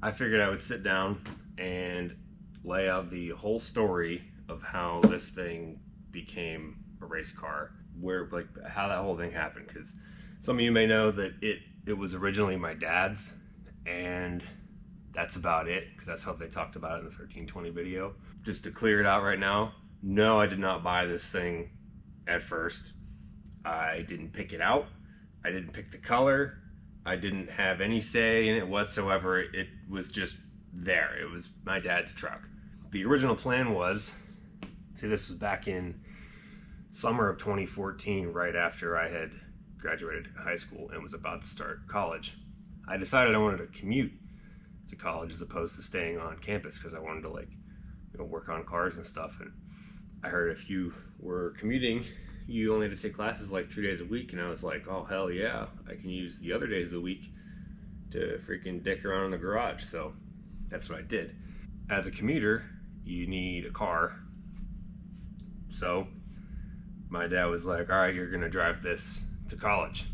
I figured I would sit down and lay out the whole story of how this thing became a race car, where like how that whole thing happened. Because some of you may know that it was originally my dad's, and that's about it. Because that's how they talked about it in the 1320 video. Just to clear it out right now, no, I did not buy this thing at first. I didn't pick it out. I didn't pick the color. I didn't have any say in it whatsoever. It was just there. It was my dad's truck. The original plan was, see, this was back in summer of 2014, right after I had graduated high school and was about to start college. I decided I wanted to commute to college as opposed to staying on campus because I wanted to, like, you know, work on cars and stuff. And I heard if you were commuting, you only had to take classes like 3 days a week, and I was like, oh hell yeah, I can use the other days of the week to freaking dick around in the garage. So that's what I did. As a commuter, you need a car. So my dad was like, all right, you're gonna drive this to college.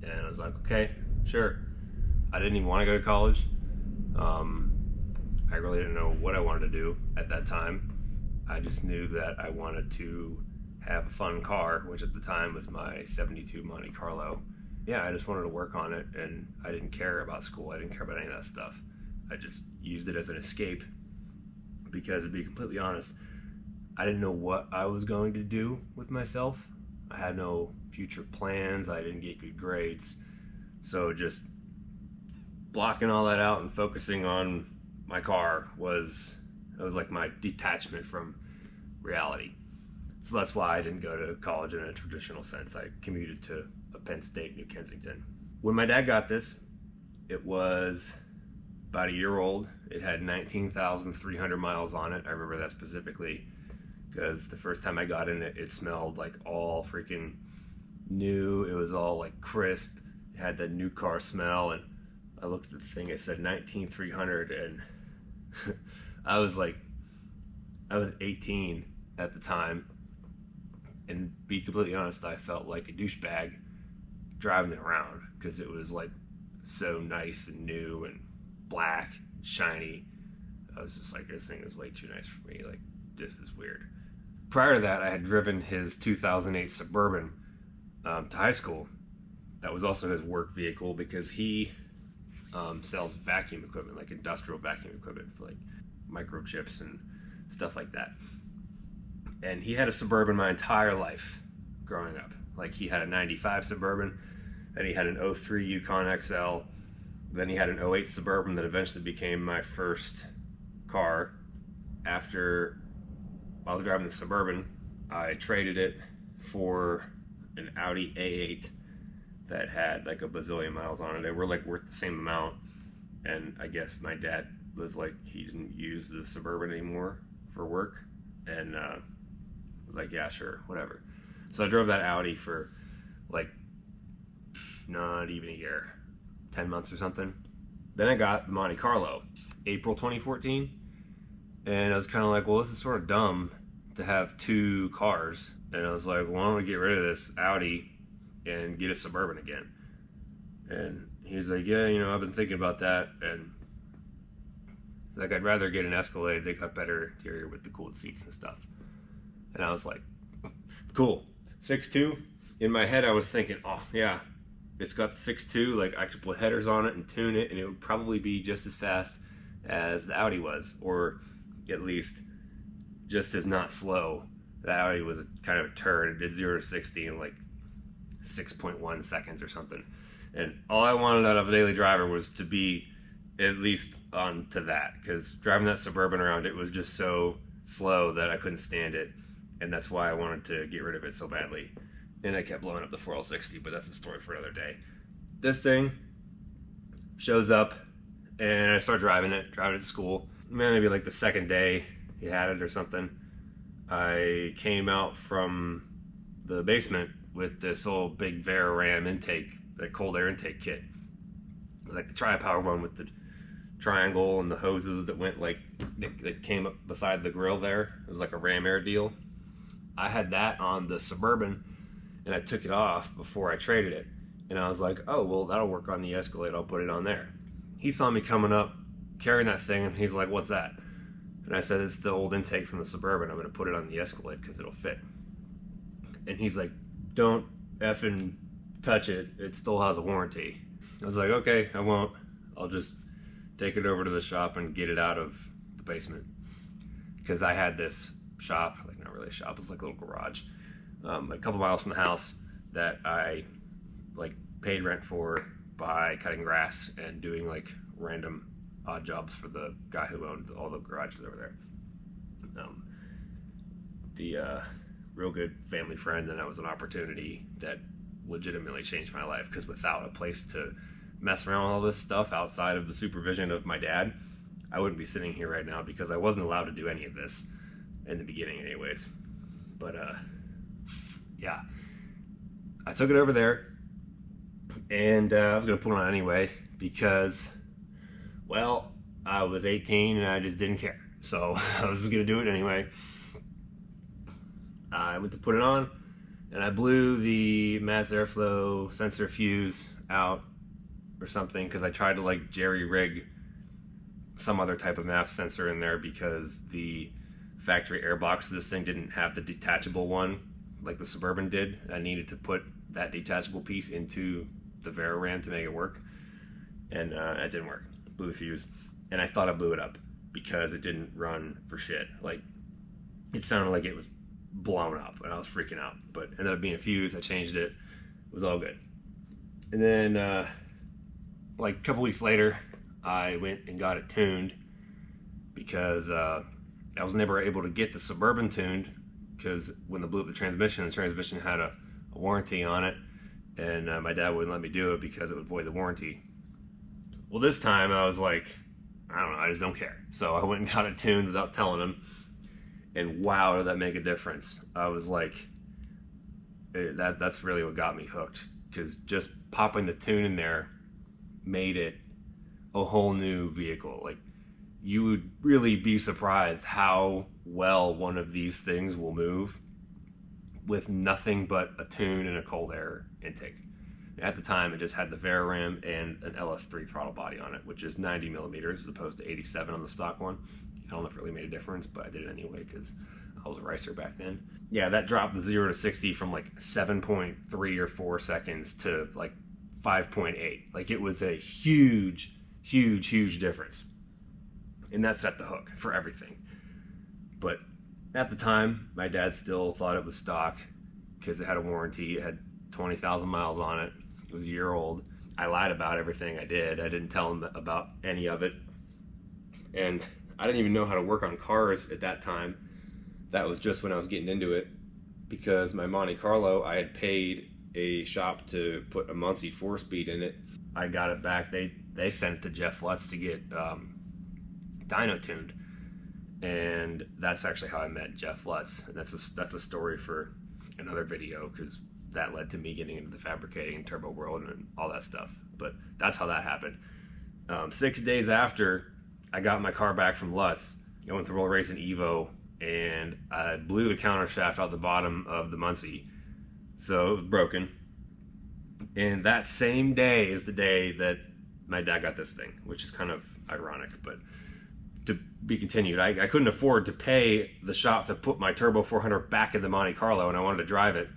And I was like, okay, sure. I didn't even want to go to college. I really didn't know what I wanted to do at that time. I just knew that I wanted to have a fun car, which at the time was my 72 Monte Carlo. Yeah, I just wanted to work on it, and I didn't care about school. I didn't care about any of that stuff. I just used it as an escape because, to be completely honest, I didn't know what I was going to do with myself. I had no future plans. I didn't get good grades. So just blocking all that out and focusing on my car was like my detachment from reality. So that's why I didn't go to college in a traditional sense. I commuted to Penn State, New Kensington. When my dad got this, it was about a year old. It had 19,300 miles on it. I remember that specifically because the first time I got in it, it smelled like all freaking new. It was all like crisp. It had that new car smell, and I looked at the thing, it said 19,300, and I was 18 at the time, and be completely honest, I felt like a douchebag driving it around because it was like so nice and new and black, shiny. I was just like, this thing is way too nice for me. Like, this is weird. Prior to that, I had driven his 2008 Suburban to high school. That was also his work vehicle because he sells vacuum equipment, like industrial vacuum equipment for like microchips and stuff like that. And he had a Suburban my entire life growing up. Like, he had a 95 Suburban, then he had an 03 Yukon XL, then he had an 08 Suburban that eventually became my first car. After I was driving the Suburban, I traded it for an Audi A8 that had like a bazillion miles on it. They were like worth the same amount, and I guess my dad was like, he didn't use the Suburban anymore for work, and I was like, yeah, sure, whatever. So I drove that Audi for like not even a year, 10 months or something. Then I got the Monte Carlo, April 2014, and I was kind of like, well, this is sort of dumb to have two cars. And I was like, why don't we get rid of this Audi and get a Suburban again? And he's like, yeah, you know, I've been thinking about that, and like, I'd rather get an Escalade. They got better interior with the cooled seats and stuff. And I was like, cool. 6.2. In my head, I was thinking, oh yeah, it's got the 6.2. Like, I could put headers on it and tune it, and it would probably be just as fast as the Audi was, or at least just as not slow. The Audi was kind of a turd. It did 0 to 60 in like 6.1 seconds or something. And all I wanted out of a daily driver was to be at least on to that, because driving that Suburban around, it was just so slow that I couldn't stand it, and that's why I wanted to get rid of it so badly. And I kept blowing up the 4L60, but that's a story for another day. This thing shows up, and I start driving it to school. Maybe like the second day he had it or something, I came out from the basement with this old big Veraram intake, the cold air intake kit, like the tri-power one with the triangle and the hoses that went like, that came up beside the grill there. It was like a Ram Air deal. I had that on the Suburban, and I took it off before I traded it. And I was like, oh, well, that'll work on the Escalade. I'll put it on there. he saw me coming up carrying that thing, and he's like, "What's that?" And I said, "It's the old intake from the Suburban. I'm going to put it on the Escalade because it'll fit." And he's like, "Don't effing touch it. It still has a warranty." I was like, "Okay, I won't. I'll just take it over to the shop and get it out of the basement." Because I had this shop, like not really a shop, it was like a little garage, a couple miles from the house that I like paid rent for by cutting grass and doing like random odd jobs for the guy who owned all the garages over there. The real good family friend, and that was an opportunity that legitimately changed my life, because without a place to mess around with all this stuff outside of the supervision of my dad, I wouldn't be sitting here right now, because I wasn't allowed to do any of this in the beginning anyways. But yeah, I took it over there, and I was gonna put it on anyway because, well, I was 18 and I just didn't care, so I was just gonna do it anyway. I went to put it on, and I blew the mass airflow sensor fuse out or something, because I tried to like jerry rig some other type of MAF sensor in there, because the factory airbox of this thing didn't have the detachable one like the Suburban did. I needed to put that detachable piece into the VariRAM to make it work, and it didn't work. Blew the fuse, and I thought I blew it up because it didn't run for shit. Like, it sounded like it was blown up, and I was freaking out. But ended up being a fuse. I changed it. It was all good. And then like a couple weeks later, I went and got it tuned, because I was never able to get the Suburban tuned, because when they blew up the transmission had a warranty on it, and my dad wouldn't let me do it because it would void the warranty. Well, this time I was like, I don't know, I just don't care. So I went and got it tuned without telling him, and wow, did that make a difference. I was like, that's really what got me hooked, because just popping the tune in there made it a whole new vehicle. Like, you would really be surprised how well one of these things will move with nothing but a tune and a cold air intake. At the time, it just had the VariRAM and an LS3 throttle body on it, which is 90 millimeters as opposed to 87 on the stock one. I don't know if it really made a difference, but I did it anyway because I was a racer back then. Yeah, that dropped the 0 to 60 from like 7.3 or 4 seconds to like 5.8. Like, it was a huge difference. And that set the hook for everything. But at the time, my dad still thought it was stock because it had a warranty. It had 20,000 miles on it. It was a year old. I lied about everything I did. I didn't tell him about any of it. And I didn't even know how to work on cars at that time. That was just when I was getting into it, because my Monte Carlo, I had paid a shop to put a Muncie 4-speed in it. I got it back. They sent it to Jeff Lutz to get dyno tuned, and that's actually how I met Jeff Lutz. And that's a story for another video, because that led to me getting into the fabricating and turbo world and all that stuff. But that's how that happened. 6 days after I got my car back from Lutz, I went to roll race in Evo, and I blew the counter shaft out the bottom of the Muncie, so it was broken. And that same day is the day that my dad got this thing, which is kind of ironic, but to be continued. I couldn't afford to pay the shop to put my Turbo 400 back in the Monte Carlo, and I wanted to drive it.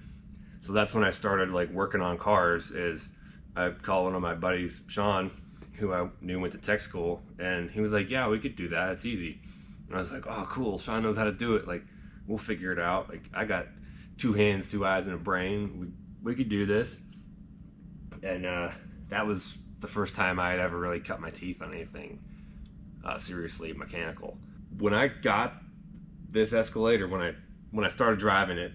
So that's when I started like working on cars. Is I called one of my buddies, Sean, who I knew went to tech school, and he was like, "Yeah, we could do that. It's easy." And I was like, "Oh, cool. Sean knows how to do it. Like, we'll figure it out. Like, I got 2 hands, 2 eyes, and a brain. We could do this." And that was the first time I had ever really cut my teeth on anything seriously mechanical. When I got this Escalade, when I started driving it,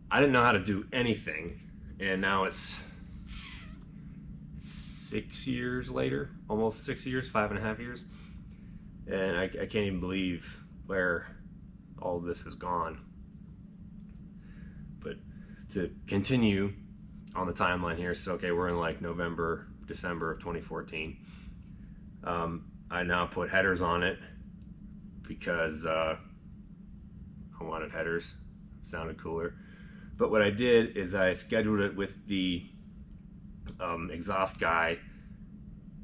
I didn't know how to do anything, and now it's 6 years later, almost 6 years, 5.5 years, and I can't even believe where all of this has gone. But to continue on the timeline here, so okay, we're in like November, December of 2014. I now put headers on it because I wanted headers, sounded cooler. But what I did is I scheduled it with the exhaust guy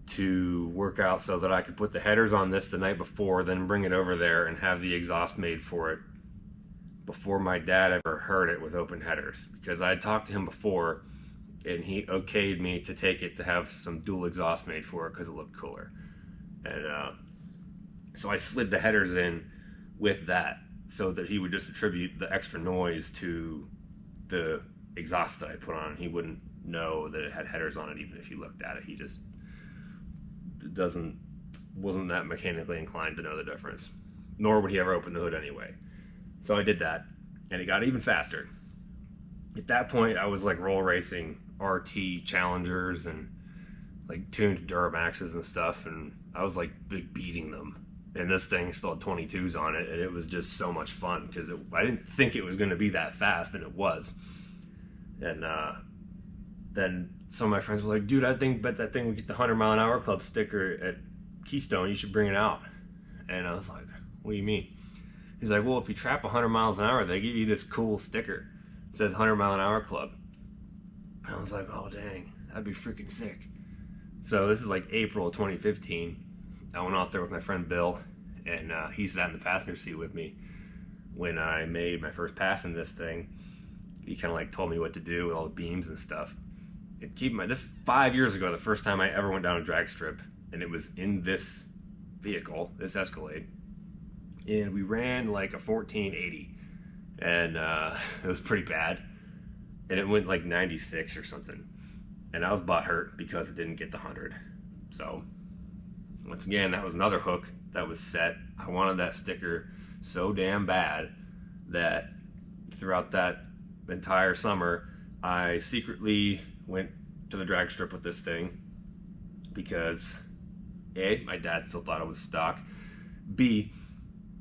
to work out so that I could put the headers on this the night before, then bring it over there and have the exhaust made for it before my dad ever heard it with open headers. Because I had talked to him before and he okayed me to take it to have some dual exhaust made for it because it looked cooler. And so I slid the headers in with that so that he would just attribute the extra noise to the exhaust that I put on. He wouldn't know that it had headers on it even if he looked at it. He just wasn't that mechanically inclined to know the difference, nor would he ever open the hood anyway. So I did that, and it got even faster. At that point, I was like roll racing RT Challengers and like tuned Duramaxes and stuff, and I was like beating them. And this thing still had 22s on it, and it was just so much fun because I didn't think it was going to be that fast, and it was. And then some of my friends were like, dude, I bet that thing would get the 100-mile-an-hour club sticker at Keystone. You should bring it out. And I was like, what do you mean? He's like, well, if you trap 100 miles an hour, they give you this cool sticker. It says 100-mile-an-hour club. And I was like, oh, dang, that'd be freaking sick. So this is like April of 2015. I went out there with my friend Bill, and he sat in the passenger seat with me when I made my first pass in this thing. He kind of like told me what to do with all the beams and stuff. And keep in mind, this is 5 years ago, the first time I ever went down a drag strip, and it was in this vehicle, this Escalade, and we ran like a 1480, and it was pretty bad, and it went like 96 or something, and I was butthurt because it didn't get the 100. So once again, that was another hook that was set. I wanted that sticker so damn bad that throughout that entire summer, I secretly went to the drag strip with this thing because A, my dad still thought it was stock. B,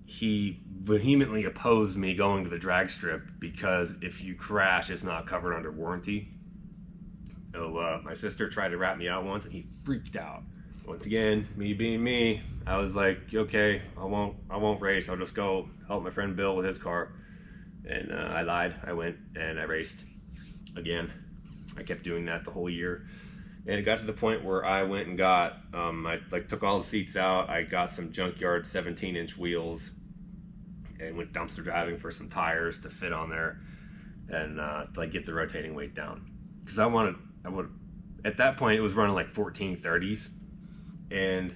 he vehemently opposed me going to the drag strip because if you crash, it's not covered under warranty. So my sister tried to rat me out once and he freaked out. Once again, me being me, I was like, okay, I won't race. I'll just go help my friend Bill with his car. And I lied. I went and I raced again. I kept doing that the whole year, and it got to the point where I went and got I like took all the seats out. I got some junkyard 17-inch wheels and went dumpster driving for some tires to fit on there and to like get the rotating weight down, because I would at that point it was running like 1430s, and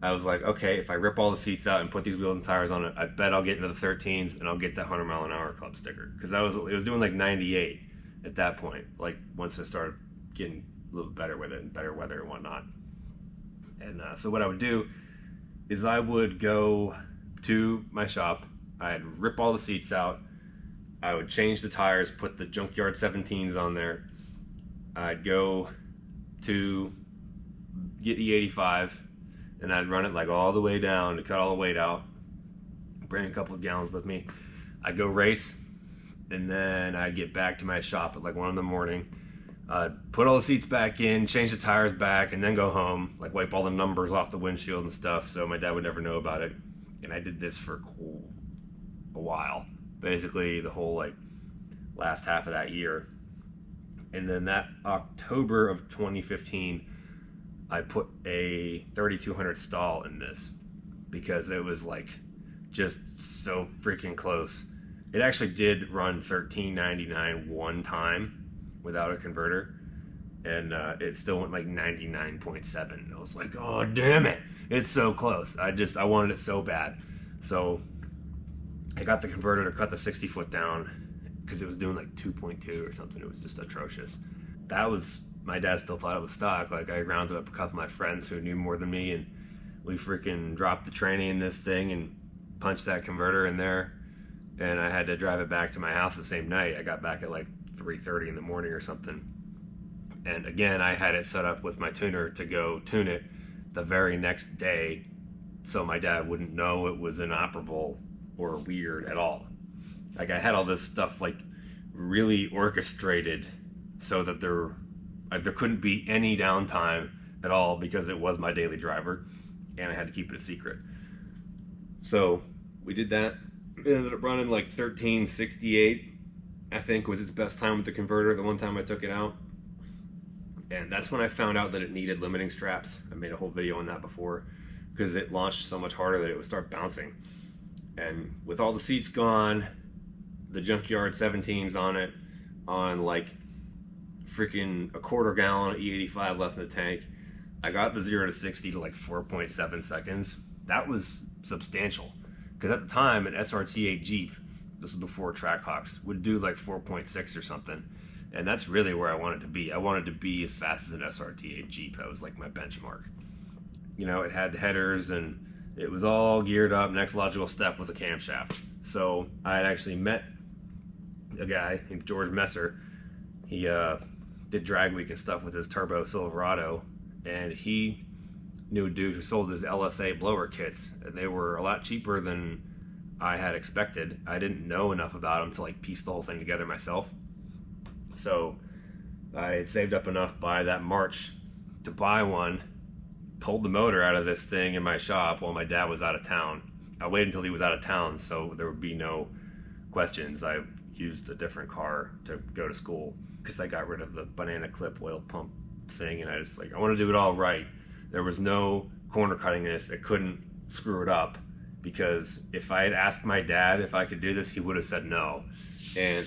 I was like, okay, if I rip all the seats out and put these wheels and tires on it, I bet I'll get into the 13s and I'll get that 100-mile-an-hour club sticker, because it was doing like 98 at that point, like once I started getting a little better with it and better weather and whatnot. And so what I would do is I would go to my shop, I'd rip all the seats out, I would change the tires, put the junkyard 17s on there, I'd go to get E85 and I'd run it like all the way down to cut all the weight out, bring a couple of gallons with me, I'd go race, and then I'd get back to my shop at like 1 in the morning, put all the seats back in, change the tires back, and then go home, like wipe all the numbers off the windshield and stuff so my dad would never know about it. And I did this for a while, basically the whole like last half of that year. And then that October of 2015, I put a 3200 stall in this because it was like just so freaking close. It actually did run 1399 one time without a converter, and it still went like 99.7. I was like, oh damn it, it's so close. I wanted it so bad. So I got the converter to cut the 60 foot down because it was doing like 2.2 or something. It was just atrocious. That was, my dad still thought it was stock. Like I rounded up a couple of my friends who knew more than me, and we freaking dropped the tranny in this thing and punched that converter in there, and I had to drive it back to my house the same night. I got back at like 3:30 in the morning or something. And again, I had it set up with my tuner to go tune it the very next day so my dad wouldn't know it was inoperable or weird at all. Like I had all this stuff like really orchestrated so that there couldn't be any downtime at all because it was my daily driver and I had to keep it a secret. So we did that. It ended up running like 1368, I think was its best time with the converter the one time I took it out. And that's when I found out that it needed limiting straps. I made a whole video on that before, because it launched so much harder that it would start bouncing. And with all the seats gone, the junkyard 17s on it, on like freaking a quarter gallon E85 left in the tank, I got the 0 to 60 to like 4.7 seconds. That was substantial, because at the time an SRT8 Jeep, this is before Trackhawks, would do like 4.6 or something. And that's really where I wanted to be. I wanted to be as fast as an SRT8 Jeep. That was like my benchmark. You know, it had headers and it was all geared up. Next logical step was a camshaft. So I had actually met a guy named George Messer. He did drag week and stuff with his turbo Silverado, and he knew a dude who sold his LSA blower kits. They were a lot cheaper than I had expected. I didn't know enough about them to like piece the whole thing together myself. So I had saved up enough by that March to buy one, pulled the motor out of this thing in my shop while my dad was out of town. I waited until he was out of town so there would be no questions. I used a different car to go to school because I got rid of the banana clip oil pump thing, and I want to do it all right. There was no corner cutting this. I couldn't screw it up, because if I had asked my dad if I could do this, he would have said no. And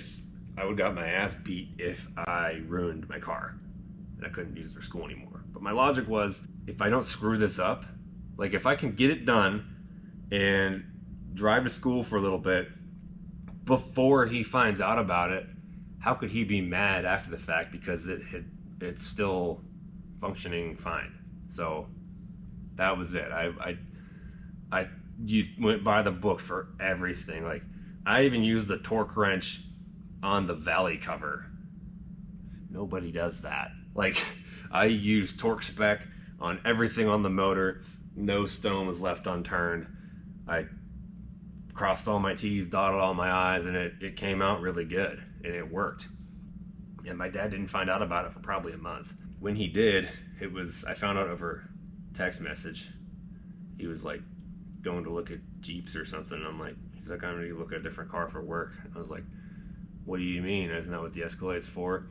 I would have got my ass beat if I ruined my car and I couldn't use it for school anymore. But my logic was, if I don't screw this up, like if I can get it done and drive to school for a little bit before he finds out about it, how could he be mad after the fact, because it's still functioning fine? So that was it. You went by the book for everything. Like, I even used the torque wrench on the valley cover. Nobody does that. Like, I used torque spec on everything on the motor. No stone was left unturned. I crossed all my T's, dotted all my I's, and it came out really good, and it worked. And my dad didn't find out about it for probably a month. When he did, I found out over text message. He was like going to look at Jeeps or something. He's like, I'm gonna look at a different car for work. And I was like, what do you mean? Isn't that what the Escalade's for?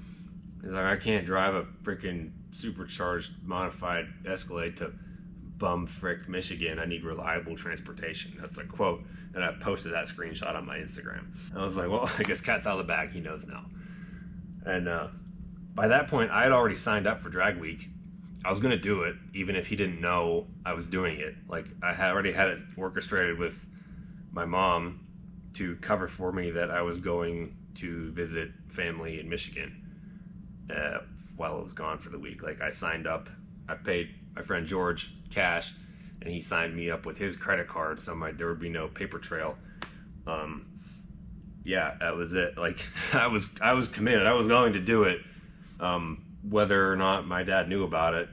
He's like, I can't drive a freaking supercharged modified Escalade to bumfrick Michigan. I need reliable transportation. That's a quote, and I posted that screenshot on my Instagram. And I was like, well, I guess cat's out of the bag. He knows now. And by that point, I had already signed up for drag week. I was gonna do it even if he didn't know I was doing it. Like, I had already had it orchestrated with my mom to cover for me that I was going to visit family in Michigan while I was gone for the week. Like, I signed up, I paid my friend George cash, and he signed me up with his credit card, so there would be no paper trail. Yeah, that was it. Like, I was committed. I was going to do it, whether or not my dad knew about it.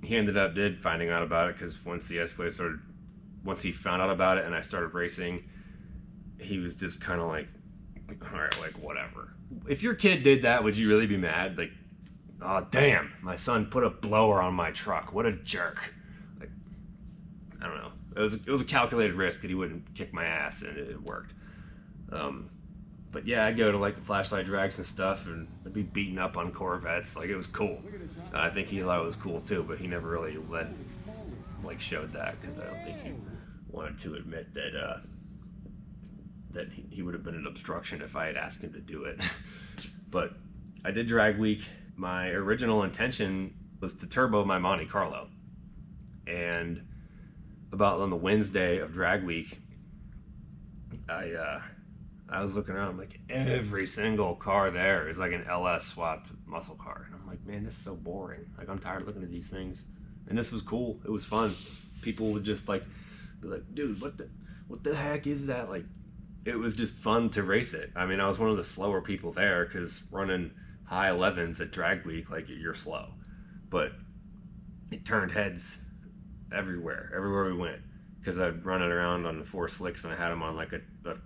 He did finding out about it, because once he found out about it and I started racing, he was just kind of like, all right, like, whatever. If your kid did that, would you really be mad? Like, oh damn, my son put a blower on my truck. What a jerk. Like, I don't know. It was a calculated risk that he wouldn't kick my ass, and it worked. But yeah, I'd go to like the flashlight drags and stuff, and I'd be beating up on Corvettes. Like, it was cool. I think he thought it was cool too, but he never really showed that, because I don't think he wanted to admit that that he would have been an obstruction if I had asked him to do it. But I did drag week. My original intention was to turbo my Monte Carlo, and about on the Wednesday of drag week, I was looking around, I'm like, every single car there is like an LS swapped muscle car, and I'm like, man, this is so boring. Like, I'm tired of looking at these things. And this was cool. It was fun. People would just like be like, dude, what the heck is that? Like, it was just fun to race it. I mean, I was one of the slower people there, because running high 11s at drag week, like, you're slow. But it turned heads everywhere we went, because I'd run it around on the 4 slicks, and I had them on like a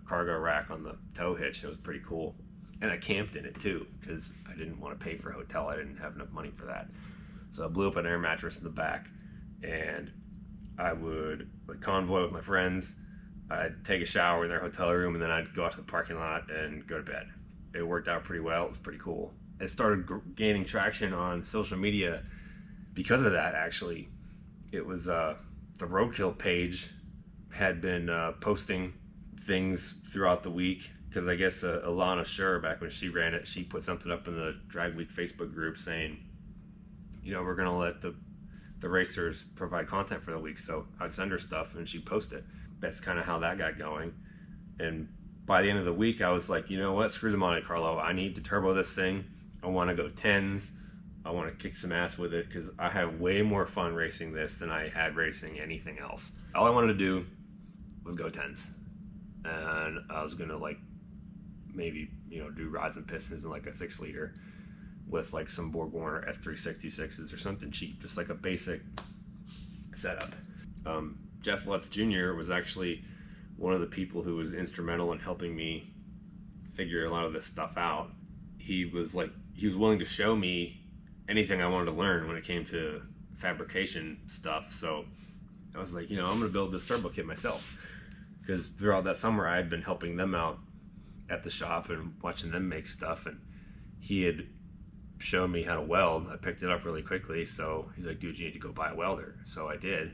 cargo rack on the tow hitch. It was pretty cool. And I camped in it too, because I didn't want to pay for a hotel. I didn't have enough money for that. So I blew up an air mattress in the back, and I would convoy with my friends. I'd take a shower in their hotel room, and then I'd go out to the parking lot and go to bed. It worked out pretty well. It was pretty cool. it started gaining traction on social media because of that. Actually, it was the Roadkill page had been posting things throughout the week, because I guess Alana Schur, back when she ran it, she put something up in the Drag Week Facebook group saying, you know, we're gonna let the racers provide content for the week. So I'd send her stuff and she'd post it. That's kind of how that got going. And by the end of the week, I was like, you know what, screw the Monte Carlo. I need to turbo this thing. I want to go 10s. I want to kick some ass with it, because I have way more fun racing this than I had racing anything else. All I wanted to do was go 10s. And I was going to like maybe, you know, do rods and pistons in like a 6-liter with like some Borg Warner S366s or something cheap, just like a basic setup. Jeff Lutz Jr. was actually one of the people who was instrumental in helping me figure a lot of this stuff out. He was willing to show me anything I wanted to learn when it came to fabrication stuff. So I was like, you know, I'm gonna build this turbo kit myself, because throughout that summer I had been helping them out at the shop and watching them make stuff, and he had shown me how to weld. I picked it up really quickly, so he's like, dude, you need to go buy a welder. So I did,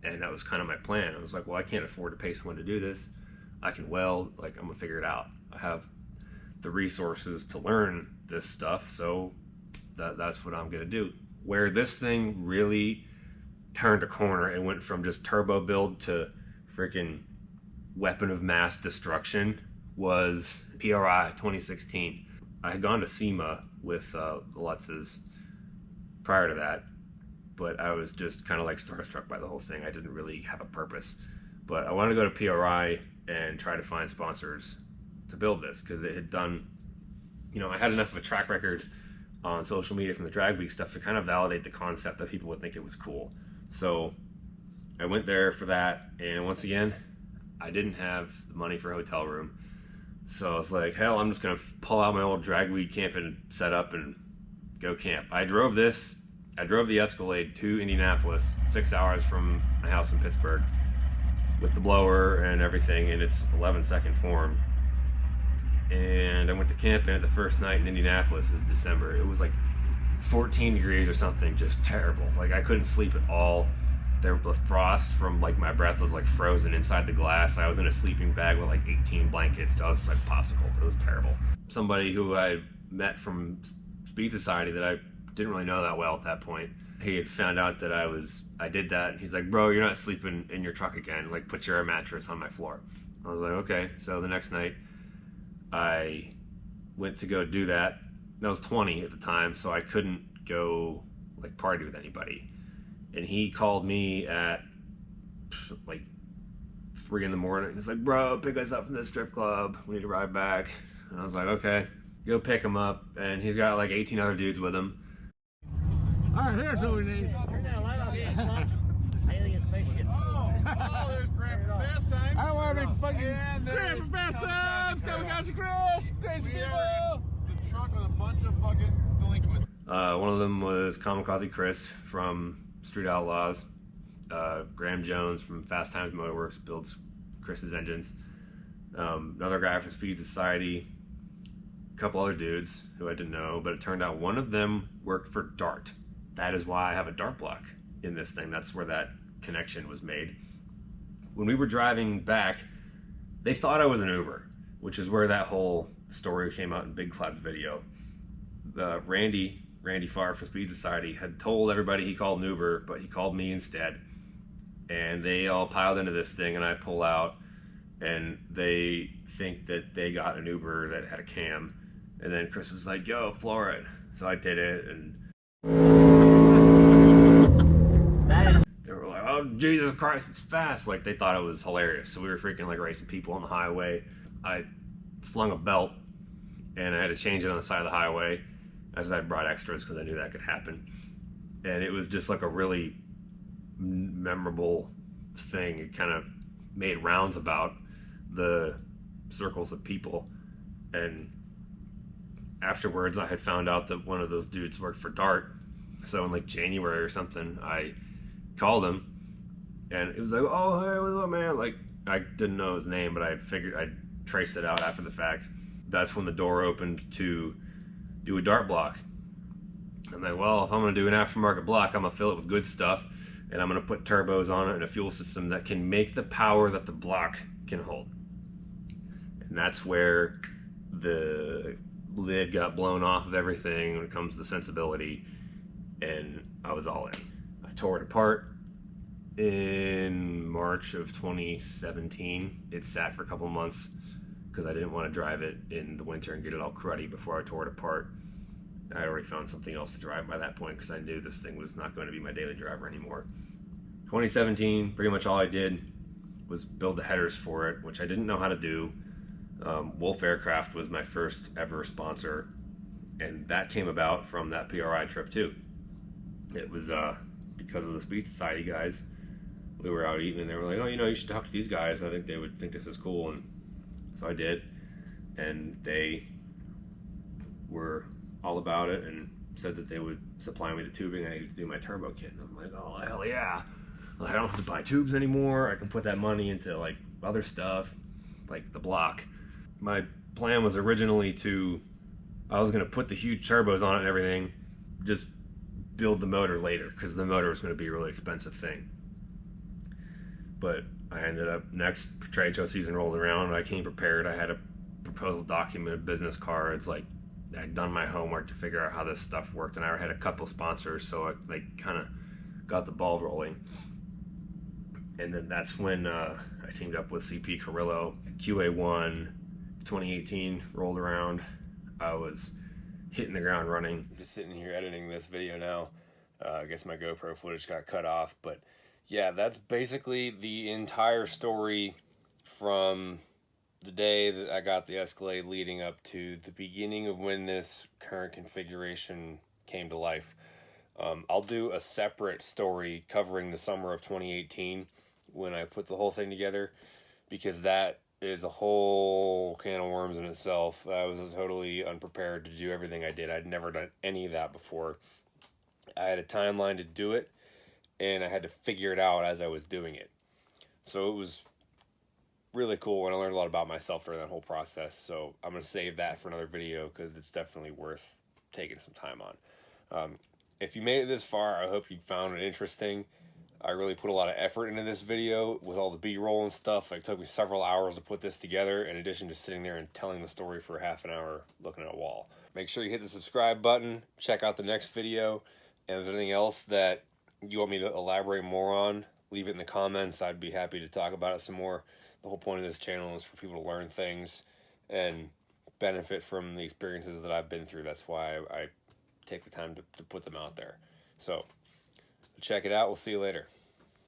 and that was kind of my plan. I was like, well, I can't afford to pay someone to do this. I can weld, like, I'm gonna figure it out. I have the resources to learn this stuff, so that's what I'm gonna do. Where this thing really turned a corner and went from just turbo build to freaking weapon of mass destruction was PRI 2016. I had gone to SEMA with the Lutzes prior to that, but I was just kind of like starstruck by the whole thing. I didn't really have a purpose, but I wanted to go to PRI and try to find sponsors to build this, because it had done, you know, I had enough of a track record on social media from the Drag Week stuff to kind of validate the concept that people would think it was cool. So I went there for that, and once again, I didn't have the money for a hotel room. So I was like, hell, I'm just gonna pull out my old Drag Week camping setup and go camp. I drove the Escalade to Indianapolis, 6 hours from my house in Pittsburgh, with the blower and everything in its 11-second form. And I went to camp in it the first night in Indianapolis. Is December. It was like 14 degrees or something, just terrible. Like, I couldn't sleep at all. There was the frost from like my breath was like frozen inside the glass. I was in a sleeping bag with like 18 blankets. So I was like popsicle. It was terrible. Somebody who I met from Speed Society that I didn't really know that well at that point, he had found out that I did that, and he's like, bro, you're not sleeping in your truck again. Like, put your mattress on my floor. I was like, okay. So the next night I went to go do that. I was 20 at the time, so I couldn't go like party with anybody. And he called me at like 3 in the morning. He's like, bro, pick us up from this strip club. We need to ride back. And I was like, okay, go pick him up. And he's got like 18 other dudes with him. All right, here's what we need. Turn that light off. Alien spaceship. Oh, there's Grant from Fast Times. I want to be fucking And Grant from Fast Times. Come guys, Chris, crazy We people. are in the truck with a bunch of fucking delinquents. One of them was Kamikaze Chris from Street Outlaws. Graham Jones from Fast Times Motorworks builds Chris's engines. Another guy from Speed Society. A couple other dudes who I didn't know, but it turned out one of them worked for Dart. That is why I have a Dart block in this thing. That's where that connection was made. When we were driving back, they thought I was an Uber, which is where that whole story came out in Big Cloud's video. Randy Farr from Speed Society had told everybody he called an Uber, but he called me instead. And they all piled into this thing, and I pull out, and they think that they got an Uber that had a cam. And then Chris was like, yo, floor it. So I did it, and they were like, oh, Jesus Christ, it's fast. Like, they thought it was hilarious. So we were freaking like racing people on the highway. I flung a belt, and I had to change it on the side of the highway, as I brought extras because I knew that could happen. And it was just like a really memorable thing. It kind of made rounds about the circles of people. And afterwards, I had found out that one of those dudes worked for Dart. So in like January or something, I called him, and it was like, oh, hey, what's up, man? Like, I didn't know his name, but I figured I'd traced it out after the fact. That's when the door opened to do a dart block. I'm like, well, if I'm going to do an aftermarket block, I'm going to fill it with good stuff, and I'm going to put turbos on it and a fuel system that can make the power that the block can hold. And that's where the lid got blown off of everything when it comes to sensibility, and I was all in. I tore it apart in March of 2017. It sat for a couple months because I didn't want to drive it in the winter and get it all cruddy before I tore it apart. I had already found something else to drive by that point because I knew this thing was not going to be my daily driver anymore. 2017, pretty much all I did was build the headers for it, which I didn't know how to do. Wolf Aircraft was my first ever sponsor, and that came about from that PRI trip too. It was because of the Speed Society guys. We were out eating and they were like, oh, you should talk to these guys. I think they would think this is cool. And so I did, and they were all about it and said that they would supply me the tubing I needed to do my turbo kit. And I'm like, oh, hell yeah. Like, I don't have to buy tubes anymore. I can put that money into like other stuff, like the block. My plan was originally I was going to put the huge turbos on it and everything, just build the motor later, because the motor was going to be a really expensive thing. But I ended up, next trade show season rolled around, and I came prepared. I had a proposal document, business cards, like I'd done my homework to figure out how this stuff worked, and I had a couple sponsors, so I kind of got the ball rolling. And then that's when I teamed up with CP Carrillo. QA1 2018 rolled around. I was hitting the ground running. I'm just sitting here editing this video now. I guess my GoPro footage got cut off, but yeah, that's basically the entire story from the day that I got the Escalade leading up to the beginning of when this current configuration came to life. I'll do a separate story covering the summer of 2018 when I put the whole thing together, because that is a whole can of worms in itself. I was totally unprepared to do everything I did. I'd never done any of that before. I had a timeline to do it, and I had to figure it out as I was doing it. So it was really cool, and I learned a lot about myself during that whole process. So I'm going to save that for another video because it's definitely worth taking some time on. If you made it this far, I hope you found it interesting. I really put a lot of effort into this video with all the B-roll and stuff. It took me several hours to put this together, in addition to sitting there and telling the story for half an hour looking at a wall. Make sure you hit the subscribe button, check out the next video, and if there's anything else that you want me to elaborate more on, leave it in the comments. I'd be happy to talk about it some more. The whole point of this channel is for people to learn things and benefit from the experiences that I've been through. That's why I take the time to put them out there. So check it out. We'll see you later.